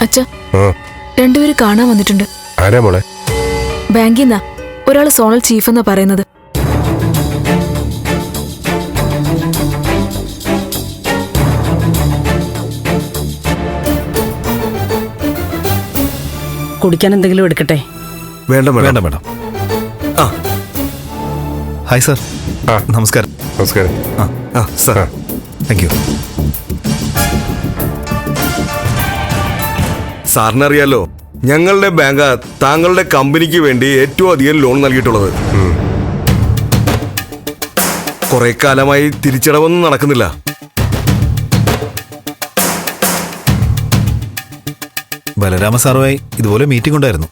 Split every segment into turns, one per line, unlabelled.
അച്ഛാ, രണ്ടുപേര് കാണാൻ വന്നിട്ടുണ്ട്.
ആരാ മോളെ?
ബാങ്കിൽ നിന്നാ. ഒരാള് സോണൽ ചീഫ് എന്നാ പറയുന്നത്.
കുടിക്കാൻ എന്തെങ്കിലും എടുക്കട്ടെ?
വേണ്ട
വേണ്ട മേഡം. Hi sir. നമസ്കാരം.
നമസ്കാരം.
Sir,
thank you.
സാറിനറിയാലോ, ഞങ്ങളുടെ ബാങ്ക് താങ്കളുടെ കമ്പനിക്ക് വേണ്ടി ഏറ്റവും അധികം ലോൺ നൽകിയിട്ടുള്ളത്. കുറെ കാലമായി തിരിച്ചടവൊന്നും നടക്കുന്നില്ല.
ബലരാമ സാറുമായി ഇതുപോലെ മീറ്റിംഗ് ഉണ്ടായിരുന്നു.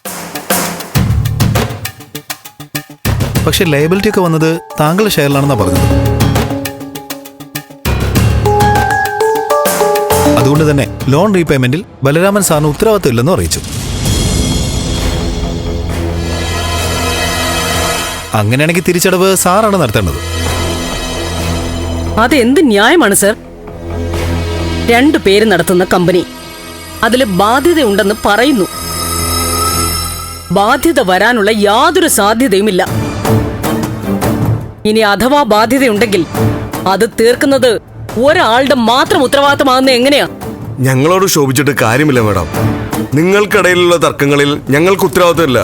പക്ഷെ ലയബിലിറ്റി ഒക്കെ വന്നത് താങ്കളുടെ ഷെയറിലാണെന്നാ പറഞ്ഞത്. അതുകൊണ്ട് തന്നെ ലോൺ റീപേയ്മെന്റിൽ ബലരാമൻ സാറിന് ഉത്തരവാദിത്തം ഇല്ലെന്നും അറിയിച്ചു. അങ്ങനെയാണെങ്കിൽ തിരിച്ചടവ് സാറാണ് നടത്തേണ്ടത്.
അതെന്ത് ന്യായമാണ് സർ? രണ്ടു പേര് നടത്തുന്ന കമ്പനി, അതില് ബാധ്യതയുണ്ടെന്ന് പറയുന്നു. ബാധ്യത വരാനുള്ള യാതൊരു സാധ്യതയുമില്ല. ഇനി അഥവാ ബാധ്യതയുണ്ടെങ്കിൽ അത് തീർക്കുന്നത് ഒരാളുടെ മാത്രം ഉത്തരവാദിത്തമാകുന്ന എങ്ങനെയാ?
ഞങ്ങളോട് ശോഭിച്ചിട്ട് കാര്യമില്ല മാഡം. നിങ്ങൾക്കിടയിലുള്ള തർക്കങ്ങളിൽ ഞങ്ങൾക്ക് ഉത്തരവാദിത്തമില്ല.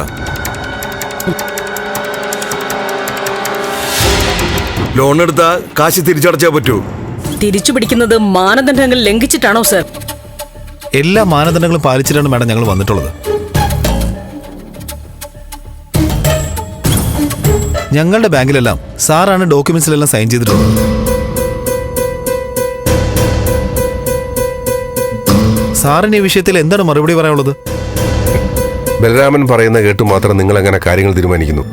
ലോൺ എടുത്താൽ കാശ് തിരിച്ചടച്ചാൽ പറ്റൂ.
തിരിച്ചു പിടിക്കുന്നത് മാനദണ്ഡങ്ങൾ ലംഘിച്ചിട്ടാണോ സർ?
എല്ലാ മാനദണ്ഡങ്ങളും പാലിച്ചിട്ടാണ് മാഡം ഞങ്ങൾ വന്നിട്ടുള്ളത്. ഞങ്ങളുടെ ബാങ്കിലെല്ലാം സാറാണ് ഡോക്യുമെന്റ്സിലെല്ലാം സൈൻ ചെയ്തിട്ടുള്ളത്. സാറിന് ഈ വിഷയത്തിൽ എന്താണ് മറുപടി പറയാനുള്ളത്?
ബലരാമൻ പറയുന്ന കേട്ട് മാത്രം നിങ്ങൾ എങ്ങനെ കാര്യങ്ങൾ തീരുമാനിക്കുന്നു?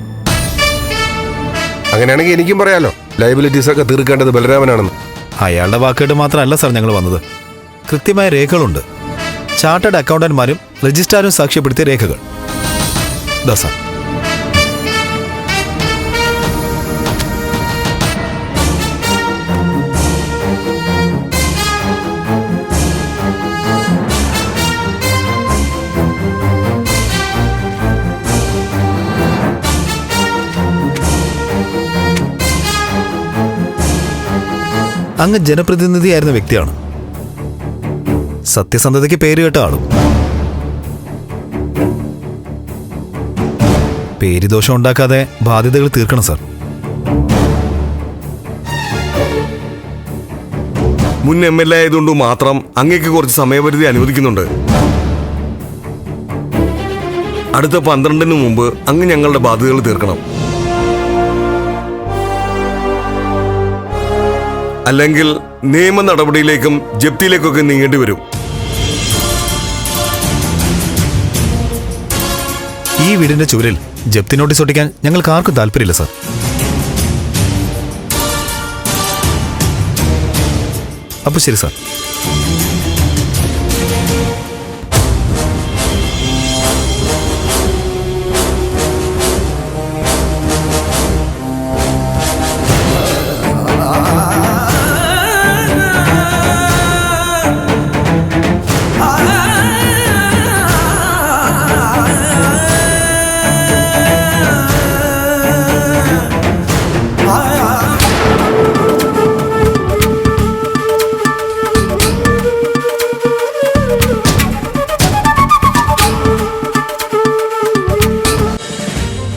അങ്ങനെയാണെങ്കിൽ എനിക്കും പറയാലോ, ലയബിലിറ്റീസ് ഒക്കെ തീർക്കേണ്ടത് ബലരാമനാണെന്ന്.
അയാളുടെ വാക്കേട്ട് മാത്രമല്ല സാർ ഞങ്ങൾ വന്നത്. കൃത്യമായ രേഖകളുണ്ട്. ചാർട്ടേഡ് അക്കൗണ്ടന്റ്മാരും രജിസ്ട്രാറും സാക്ഷ്യപ്പെടുത്തിയ രേഖകൾ. ദാ സാർ. അങ്ങ് ജനപ്രതിനിധിയായിരുന്ന വ്യക്തിയാണ്. സത്യസന്ധതയ്ക്ക് പേര് കേട്ട ആളും. പേരുദോഷം ഉണ്ടാക്കാതെ ബാധ്യതകൾ തീർക്കണം സാർ.
മുൻ MLA ആയതുകൊണ്ട് മാത്രം അങ്ങേക്ക് കുറച്ച് സമയപരിധി അനുവദിക്കുന്നുണ്ട്. അടുത്ത 12-ന് മുമ്പ് അങ്ങ് ഞങ്ങളുടെ ബാധ്യതകൾ തീർക്കണം. അല്ലെങ്കിൽ നിയമ നടപടിയിലേക്കും ജപ്തിയിലേക്കൊക്കെ നീങ്ങേണ്ടി വരും.
ഈ വീടിന്റെ ചുവരിൽ ജപ്തി നോട്ടീസ് ഒട്ടിക്കാൻ ഞങ്ങൾക്ക് ആർക്കും താല്പര്യമില്ല സാർ. അപ്പൊ ശരി സാർ.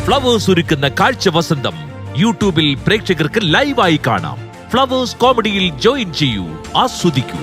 ഫ്ലവേഴ്സ് ഒരുക്കുന്ന കാഴ്ച വസന്തം യൂട്യൂബിൽ പ്രേക്ഷകർക്ക് ലൈവായി കാണാം. ഫ്ലവേഴ്സ് കോമഡിയിൽ ജോയിൻ ചെയ്യൂ, ആസ്വദിക്കൂ.